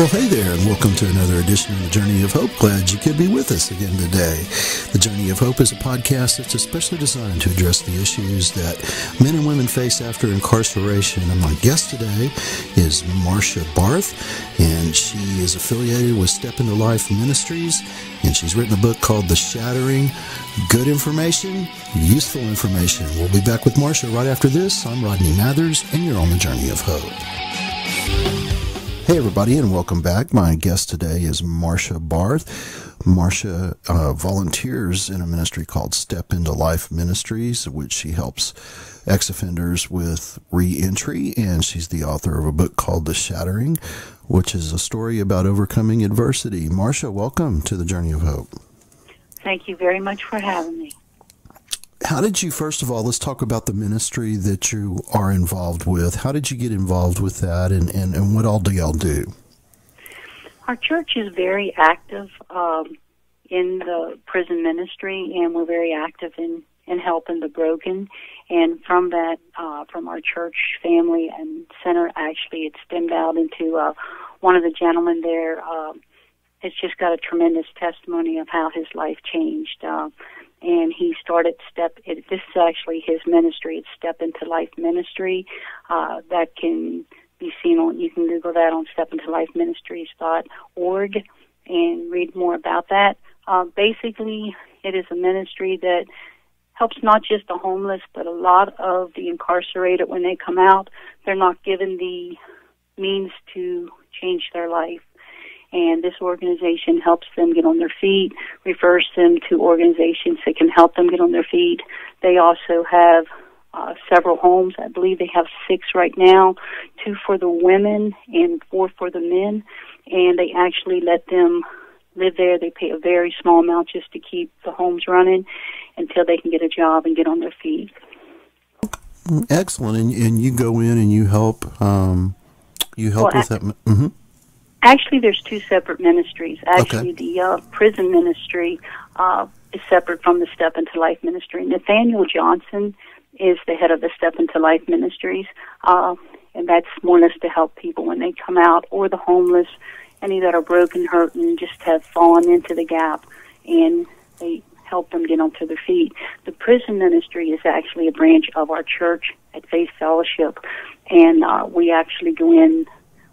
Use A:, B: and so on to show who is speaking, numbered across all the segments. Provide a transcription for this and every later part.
A: Well, hey there, and welcome to another edition of The Journey of Hope. Glad you could be with us again today. The Journey of Hope is a podcast that's especially designed to address the issues that men and women face after incarceration. And my guest today is Marsha Barth, and she is affiliated with Step Into Life Ministries, and she's written a book called The Shattering. Good information, useful information. We'll be back with Marsha right after this. I'm Rodney Mathers, and you're on The Journey of Hope. Hey everybody, and welcome back. My guest today is Marsha Barth. Marsha volunteers in a ministry called Step Into Life Ministries, which she helps ex-offenders with re-entry, and she's the author of a book called The Shattering, which is a story about overcoming adversity. Marsha, welcome to The Journey of Hope.
B: Thank you very much for having me.
A: How did you, first of all, let's talk about the ministry that you are involved with. How did you get involved with that, and what all do y'all do?
B: Our church is very active in the prison ministry, and we're very active in helping the broken. And from that, from our church family and center, actually, it stemmed out into one of the gentlemen there has just got a tremendous testimony of how his life changed. And he started this is actually his ministry. It's Step Into Life Ministry. That can be seen on, you can Google that on stepintolifeministries.org and read more about that. Basically, it is a ministry that helps not just the homeless, but a lot of the incarcerated when they come out. They're not given the means to change their life. And this organization helps them get on their feet, refers them to organizations that can help them get on their feet. They also have several homes. I believe they have 6 right now, 2 for the women and 4 for the men. And they actually let them live there. They pay a very small amount just to keep the homes running until they can get a job and get on their feet.
A: Excellent. And you go in and you help with that. Mm-hmm.
B: Actually, there's 2 separate ministries. Actually,
A: Okay.
B: The prison ministry is separate from the Step Into Life Ministry. Nathaniel Johnson is the head of the Step Into Life Ministries, and that's more or less to help people when they come out, or the homeless, any that are broken, hurt, and just have fallen into the gap, and they help them get onto their feet. The prison ministry is actually a branch of our church at Faith Fellowship, and we actually go in.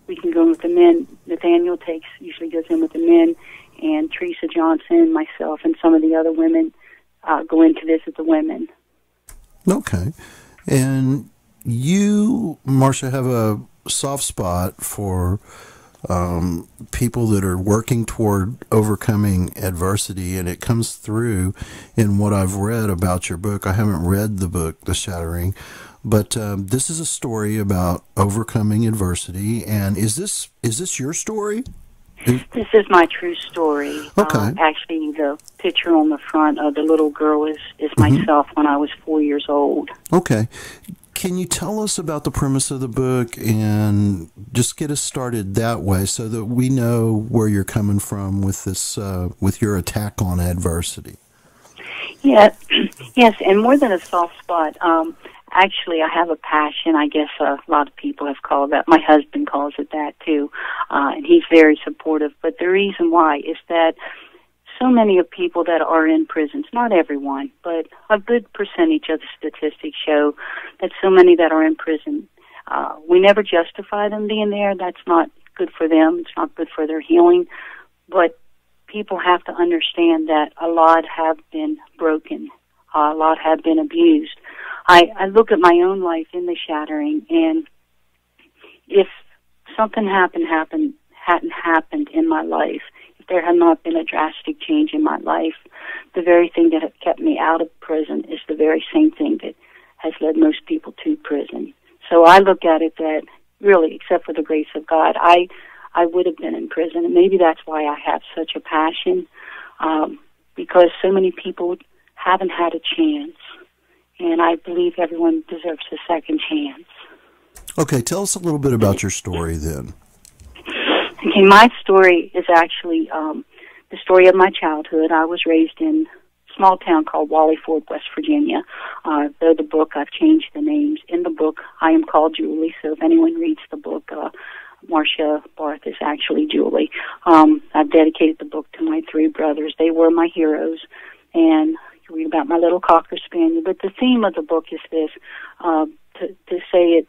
B: We can go in with the men. Nathaniel usually goes in with the men, and Teresa Johnson, myself, and some of the other women go in to visit the women.
A: Okay. And you, Marsha, have a soft spot for people that are working toward overcoming adversity, and it comes through in what I've read about your book. I haven't read the book, The Shattering, but this is a story about overcoming adversity. And is this your story?
B: This is my true story.
A: Okay.
B: Actually, the picture on the front of the little girl is myself when I was 4 years old.
A: Okay. Can you tell us about the premise of the book and just get us started that way so that we know where you're coming from with this, with your attack on adversity?
B: Yeah, yes, and more than a soft spot, actually I have a passion. I guess a lot of people have called that. My husband calls it that too, and he's very supportive. But the reason why is that so many of people that are in prisons, not everyone, but a good percentage of the statistics show that so many that are in prison, we never justify them being there. That's not good for them. It's not good for their healing. But people have to understand that a lot have been broken. A lot have been abused. I look at my own life in The Shattering, and if something hadn't happened in my life, there had not been a drastic change in my life, the very thing that had kept me out of prison is the very same thing that has led most people to prison. So I look at it that, really, except for the grace of God, I would have been in prison, and maybe that's why I have such a passion, because so many people haven't had a chance, and I believe everyone deserves a second chance.
A: Okay, tell us a little bit about your story then.
B: Okay, my story is actually the story of my childhood. I was raised in a small town called Wally Ford, West Virginia. Though the book, I've changed the names. In the book, I am called Julie, so if anyone reads the book, Marsha Barth is actually Julie. I've dedicated the book to my 3 brothers. They were my heroes, and you read about my little Cocker Spaniel. But the theme of the book is this, to say it,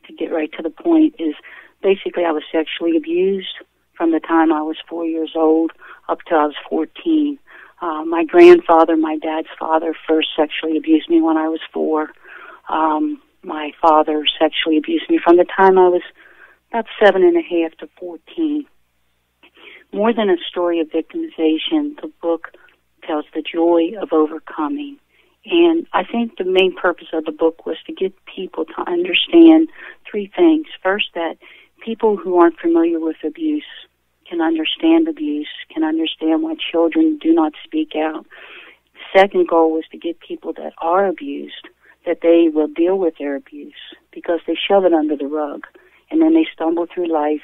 B: to get right to the point, is basically I was sexually abused from the time I was 4 years old up till I was 14. My grandfather, my dad's father, first sexually abused me when I was 4. My father sexually abused me from the time I was about 7.5 to 14. More than a story of victimization, the book tells the joy of overcoming. And I think the main purpose of the book was to get people to understand 3 things. First, that people who aren't familiar with abuse can understand abuse, can understand why children do not speak out. The second goal was to get people that are abused, that they will deal with their abuse, because they shove it under the rug, and then they stumble through life,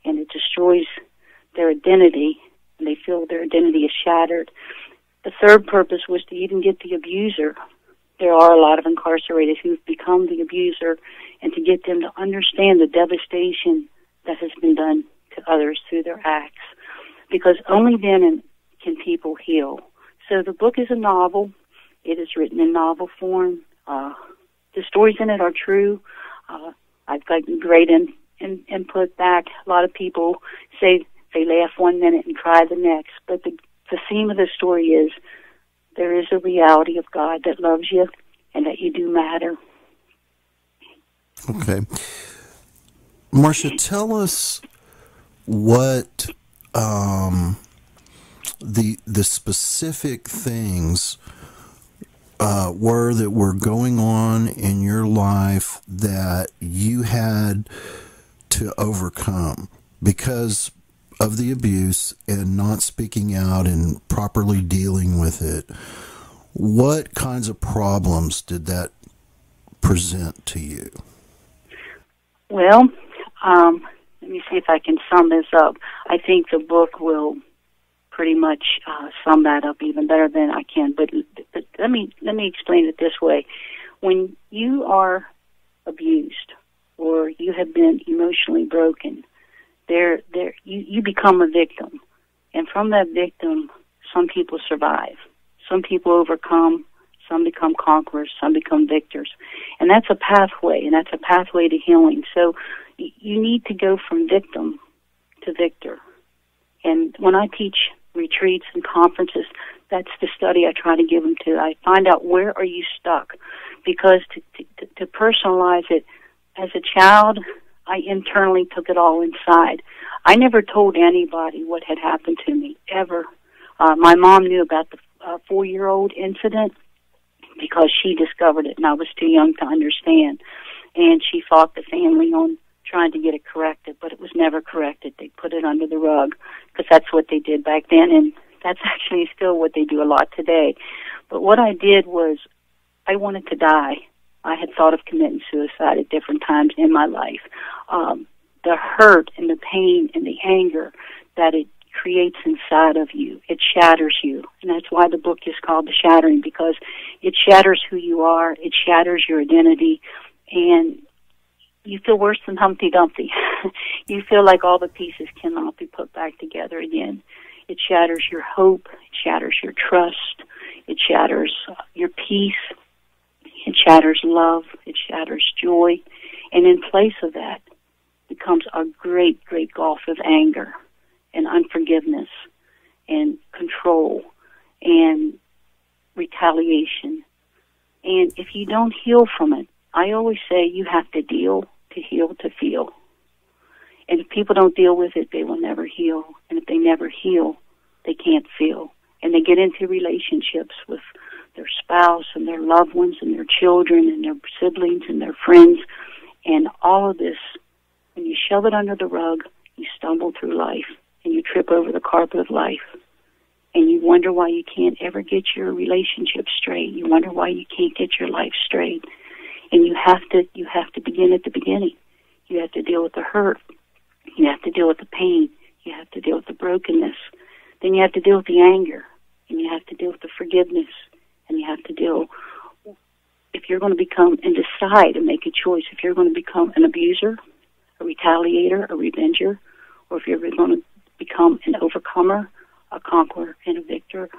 B: and it destroys their identity, and they feel their identity is shattered. The third purpose was to even get the abuser. There are a lot of incarcerated who've become the abuser, and to get them to understand the devastation that has been done to others through their acts, because only then can people heal. So the book is a novel. It is written in novel form. The stories in it are true. I've gotten great input back. A lot of people say they laugh one minute and cry the next, but the theme of the story is there is a reality of God that loves you and that you do matter.
A: Okay. Marsha, tell us what the specific things were that were going on in your life that you had to overcome because of the abuse and not speaking out and properly dealing with it. What kinds of problems did that present to you?
B: Well, let me see if I can sum this up. I think the book will pretty much sum that up even better than I can. But let me explain it this way: when you are abused or you have been emotionally broken, you become a victim, and from that victim, some people survive, some people overcome, some become conquerors, some become victors, and that's a pathway, and that's a pathway to healing. So you need to go from victim to victor. And when I teach retreats and conferences, that's the study I try to give them to. I find out where are you stuck, because to personalize it, as a child, I internally took it all inside. I never told anybody what had happened to me, ever. My mom knew about the 4-year-old incident because she discovered it, and I was too young to understand. And she fought the family on trying to get it corrected, but it was never corrected. They put it under the rug because that's what they did back then, and that's actually still what they do a lot today. But what I did was I wanted to die. I had thought of committing suicide at different times in my life. The hurt and the pain and the anger that it creates inside of you, it shatters you. And that's why the book is called The Shattering, because it shatters who you are, it shatters your identity, and you feel worse than Humpty Dumpty. You feel like all the pieces cannot be put back together again. It shatters your hope, it shatters your trust, it shatters your peace, it shatters love, it shatters joy, and in place of that becomes a great, great gulf of anger and unforgiveness and control and retaliation. And if you don't heal from it, I always say you have to deal to heal to feel. And if people don't deal with it, they will never heal. And if they never heal, they can't feel. And they get into relationships with their spouse and their loved ones and their children and their siblings and their friends. And all of this, when you shove it under the rug, you stumble through life and you trip over the carpet of life. And you wonder why you can't ever get your relationship straight. You wonder why you can't get your life straight. And you have to begin at the beginning. You have to deal with the hurt. You have to deal with the pain. You have to deal with the brokenness. Then you have to deal with the anger. And you have to deal with the forgiveness. And you have to deal, if you're going to become and decide and make a choice, if you're going to become an abuser, a retaliator, a revenger, or if you're going to become an overcomer, a conqueror, and a victor.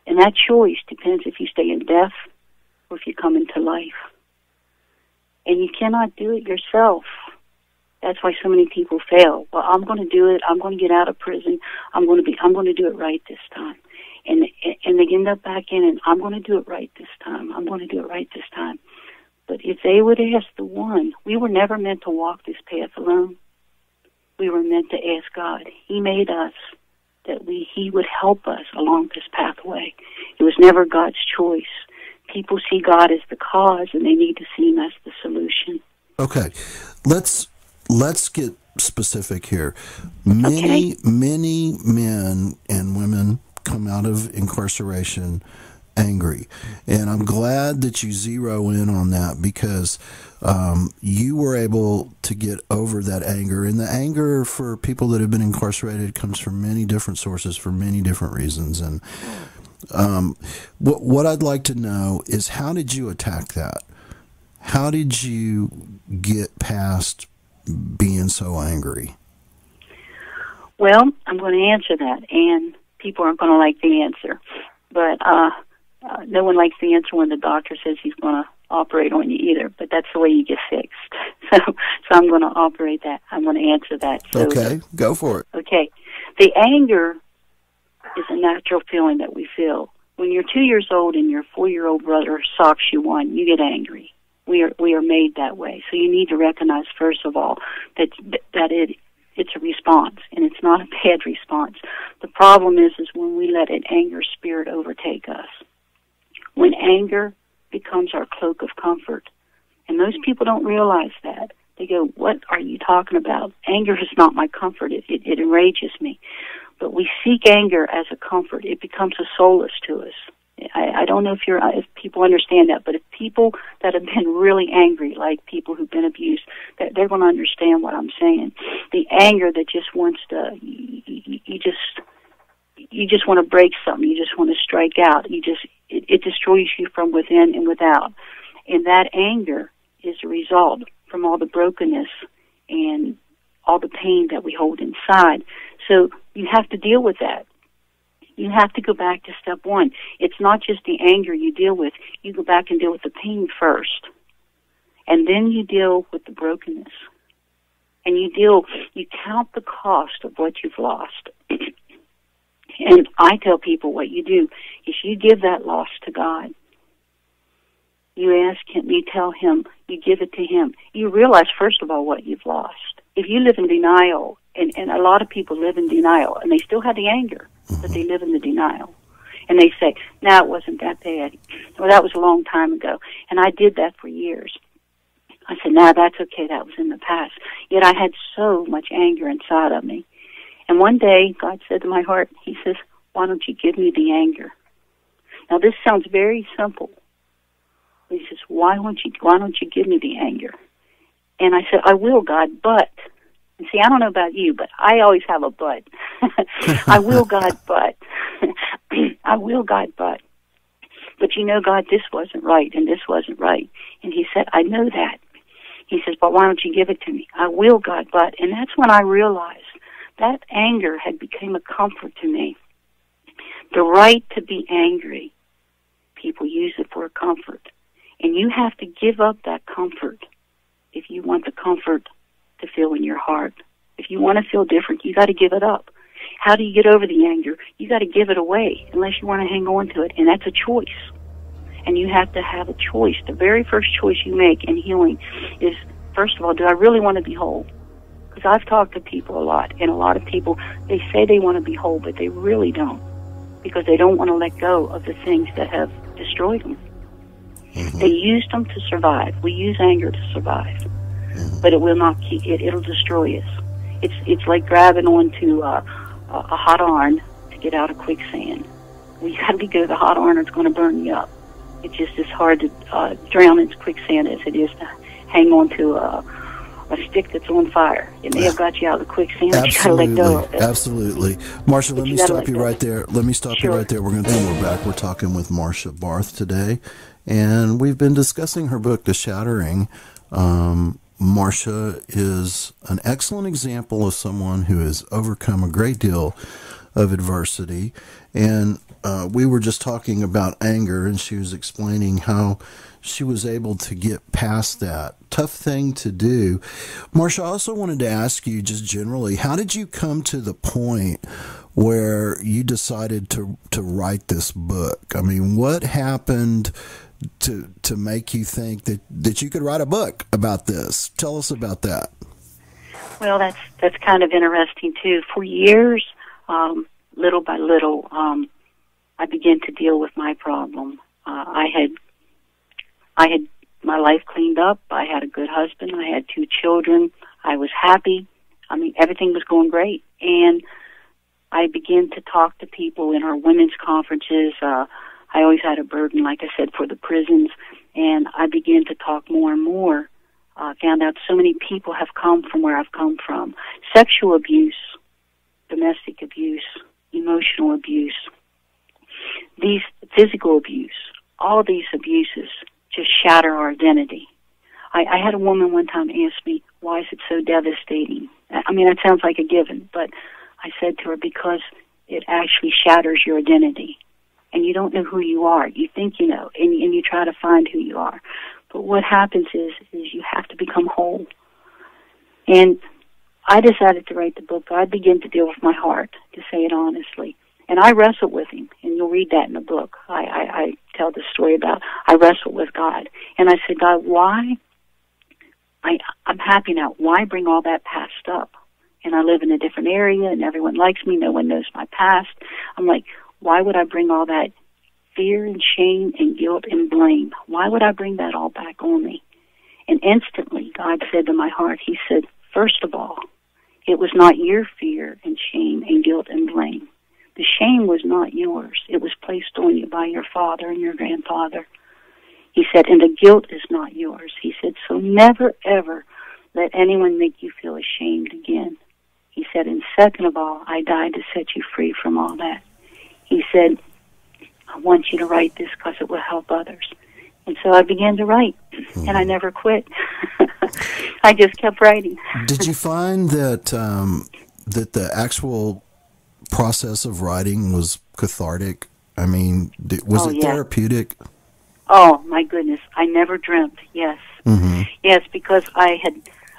B: And that choice depends if you stay in death or if you come into life. And you cannot do it yourself. That's why so many people fail. Well, I'm going to do it. I'm going to get out of prison. I'm going to do it right this time. And they end up back in, and I'm going to do it right this time. I'm going to do it right this time. But if they would ask the one, we were never meant to walk this path alone. We were meant to ask God. He made us that He would help us along this pathway. It was never God's choice. People see God as the cause, and they need to see Him as the solution.
A: Okay, let's get specific here. Many men and women come out of incarceration angry, and I'm glad that you zero in on that, because you were able to get over that anger. And the anger for people that have been incarcerated comes from many different sources for many different reasons. And what I'd like to know is, how did you attack that? How did you get past being so angry?
B: Well, I'm going to answer that, and people aren't going to like the answer. But no one likes the answer when the doctor says he's going to operate on you either, but that's the way you get fixed. So I'm going to operate that. I'm going to answer that. So
A: okay, go for it.
B: Okay. The anger is a natural feeling that we feel. When you're 2 years old and your 4-year-old brother socks you one, you get angry. We are made that way. So you need to recognize, first of all, that it's a response, and it's not a bad response. The problem is when we let an anger spirit overtake us. When anger becomes our cloak of comfort. And most people don't realize that. They go, what are you talking about? Anger is not my comfort. It enrages me. But we seek anger as a comfort. It becomes a solace to us. I don't know if people understand that, but if people that have been really angry, like people who've been abused, they're going to understand what I'm saying. The anger that just wants to, you just want to break something. You just want to strike out. It destroys you from within and without. And that anger is a result from all the brokenness and all the pain that we hold inside. So you have to deal with that. You have to go back to step one. It's not just the anger you deal with. You go back and deal with the pain first. And then you deal with the brokenness. And you count the cost of what you've lost. And I tell people what you do is you give that loss to God. You ask Him, you tell Him, you give it to Him. You realize, first of all, what you've lost. If you live in denial, and a lot of people live in denial, and they still have the anger, but they live in the denial. And they say, no, it wasn't that bad. Well, that was a long time ago. And I did that for years. I said, no, that's okay. That was in the past. Yet I had so much anger inside of me. And one day, God said to my heart, He says, why don't you give me the anger? Now, this sounds very simple. He says, why don't you give me the anger? And I said, I will, God, but. And see, I don't know about you, but I always have a but. I will, God, but. I will, God, but. But you know, God, this wasn't right, and this wasn't right. And He said, I know that. He says, but why don't you give it to me? I will, God, but. And that's when I realized that anger had become a comfort to me. The right to be angry, people use it for a comfort. And you have to give up that comfort if you want the comfort to feel in your heart. If you want to feel different, you got to give it up. How do you get over the anger? You got to give it away unless you want to hang on to it. And that's a choice. And you have to have a choice. The very first choice you make in healing is, first of all, do I really want to be whole? Because I've talked to people a lot, and a lot of people, they say they want to be whole, but they really don't, because they don't want to let go of the things that have destroyed them. Mm-hmm. They used them to survive. We use anger to survive, but it will not keep it. It'll destroy us. It's like grabbing onto a hot iron to get out of quicksand. Well, you got to go to the hot iron, or it's going to burn you up. It's just as hard to drown in quicksand as it is to hang on to a stick that's on fire. It may have got you out of the quicksand, but you got to let go of it.
A: Absolutely. Marsha, let me stop you right there. Let me stop you right there. We're back. We're talking with Marsha Barth today, and we've been discussing her book, The Shattering. Marsha is an excellent example of someone who has overcome a great deal of adversity. And we were just talking about anger, and she was explaining how she was able to get past that. Tough thing to do. Marsha, I also wanted to ask you just generally, how did you come to the point where you decided to write this book? I mean, what happened to make you think that you could write a book about this? Tell us about that.
B: Well, that's kind of interesting too. For years, little by little, I began to deal with my problem. I had my life cleaned up. I had a good husband. I had 2 children. I was happy. I mean, everything was going great. And I began to talk to people in our women's conferences. I always had a burden, like I said, for the prisons. And I began to talk more and more. Found out so many people have come from where I've come from. Sexual abuse, domestic abuse, emotional abuse, these physical abuse, all these abuses just shatter our identity. I had a woman one time ask me, why is it so devastating? I mean, that sounds like a given, but I said to her, because it actually shatters your identity. And you don't know who you are. You think you know, and you try to find who you are. But what happens is you have to become whole. And I decided to write the book. I began to deal with my heart, to say it honestly. And I wrestled with him, and you'll read that in the book. I tell the story about I wrestled with God. And I said, God, why? I'm happy now. Why bring all that past up? And I live in a different area, and everyone likes me. No one knows my past. I'm like, why would I bring all that fear and shame and guilt and blame? Why would I bring that all back on me? And instantly, God said to my heart, he said, first of all, it was not your fear and shame and guilt and blame. The shame was not yours. It was placed on you by your father and your grandfather. He said, and the guilt is not yours. He said, so never, ever let anyone make you feel ashamed again. He said, and second of all, I died to set you free from all that. He said, I want you to write this because it will help others. And so I began to write, and I never quit. I just kept writing.
A: Did you find that that the actual process of writing was cathartic? I mean, was it therapeutic?
B: Oh, my goodness. I never dreamt, yes.
A: Mm-hmm.
B: Yes, because I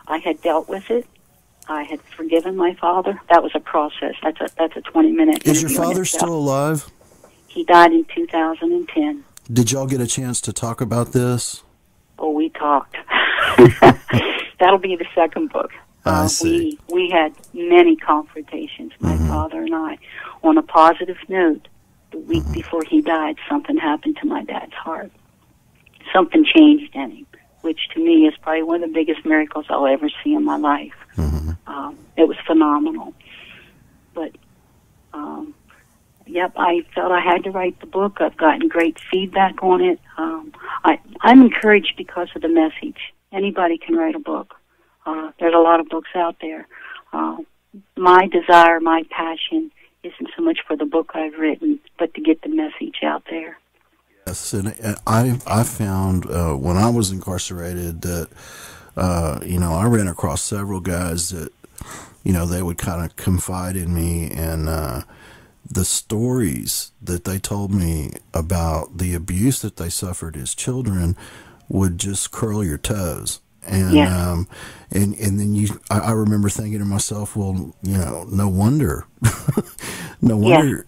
B: had dealt with it. I had forgiven my father. That was a process. That's a 20-minute interview.
A: Is your father still alive?
B: He died in 2010.
A: Did y'all get a chance to talk about this?
B: Oh, we talked. That'll be the second book.
A: I see.
B: We had many confrontations, my father and I. On a positive note, the week before he died, something happened to my dad's heart. Something changed in him, which to me is probably one of the biggest miracles I'll ever see in my life. It was phenomenal. But, yep, I felt I had to write the book. I've gotten great feedback on it. I'm encouraged because of the message. Anybody can write a book. There's a lot of books out there. My desire, my passion isn't so much for the book I've written, but to get the message out there.
A: Yes, and I found when I was incarcerated that, I ran across several guys that, they would kind of confide in me, and the stories that they told me about the abuse that they suffered as children would just curl your toes. And and then I remember thinking to myself, well, no wonder, no wonder,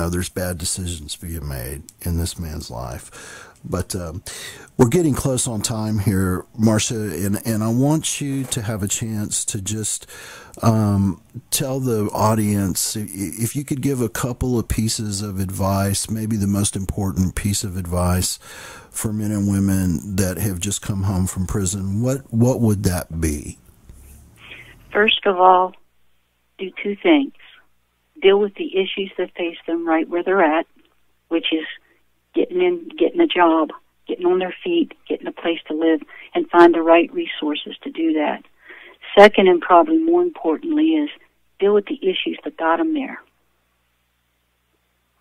A: there's bad decisions being made in this man's life. But we're getting close on time here, Marsha, and I want you to have a chance to just tell the audience, if you could give a couple of pieces of advice, maybe the most important piece of advice for men and women that have just come home from prison, what would that be? First of all,
B: do 2 things. Deal with the issues that face them right where they're at, which is getting a job, getting on their feet, getting a place to live, and find the right resources to do that. Second, and probably more importantly, is deal with the issues that got them there.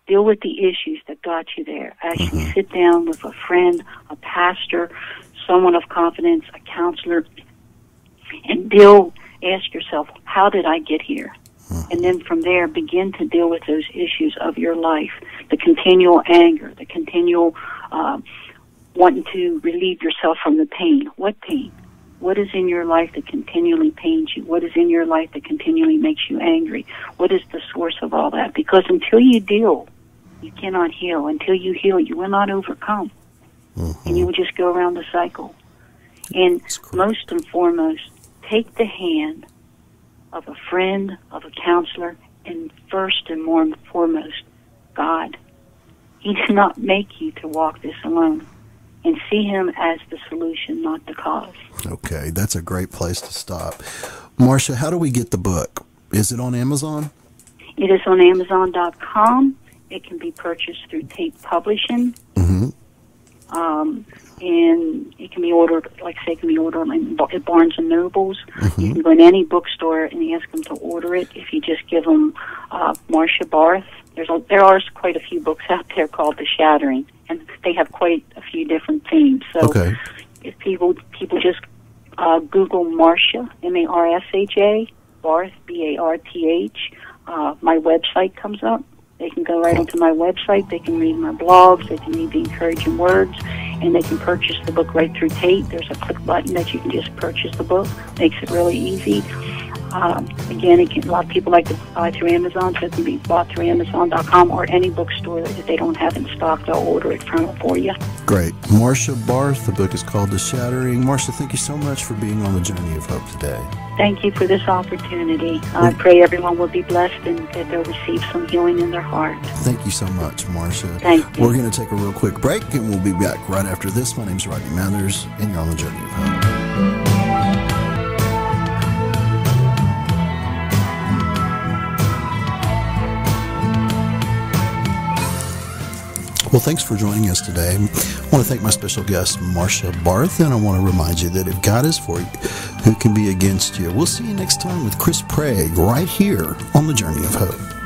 B: Deal with the issues that got you there. Actually sit down with a friend, a pastor, someone of confidence, a counselor, and ask yourself, how did I get here? And then from there, begin to deal with those issues of your life, the continual anger, the continual wanting to relieve yourself from the pain. What pain? What is in your life that continually pains you? What is in your life that continually makes you angry? What is the source of all that? Because until you deal, you cannot heal. Until you heal, you will not overcome. And you will just go around the cycle. And most and foremost, take the hand of a friend, of a counselor, and first and more foremost, God. He did not make you to walk this alone. And see Him as the solution, not the cause.
A: Okay, that's a great place to stop. Marsha, how do we get the book? Is it on Amazon?
B: It is on Amazon.com. It can be purchased through Tate Publishing. And it can be ordered, like I say, it can be ordered at Barnes & Nobles. You can go in any bookstore and ask them to order it. If you just give them Marsha Barth, there are quite a few books out there called The Shattering, and they have quite a few different themes. So if people just Google Marsha, Marsha, Barth, Barth, my website comes up. They can go right onto my website. They can read my blogs. They can read the encouraging words, and they can purchase the book right through Tate. There's a click button that you can just purchase the book. Makes it really easy. Again, a lot of people like to buy through Amazon, so it can be bought through Amazon.com or any bookstore that if they don't have it in stock, they'll order it from it for you.
A: Great. Marsha Barth, the book is called The Shattering. Marsha, thank you so much for being on the Journey of Hope today.
B: Thank you for this opportunity. I pray everyone will be blessed and that they'll receive some healing in their heart.
A: Thank you so much, Marsha.
B: Thank you.
A: We're going to take a real quick break, and we'll be back right after this. My name's Rodney Mathers, and you're on the Journey of Hope. Well, thanks for joining us today. I want to thank my special guest, Marsha Barth, and I want to remind you that if God is for you, who can be against you? We'll see you next time with Chris Prague right here on the Journey of Hope.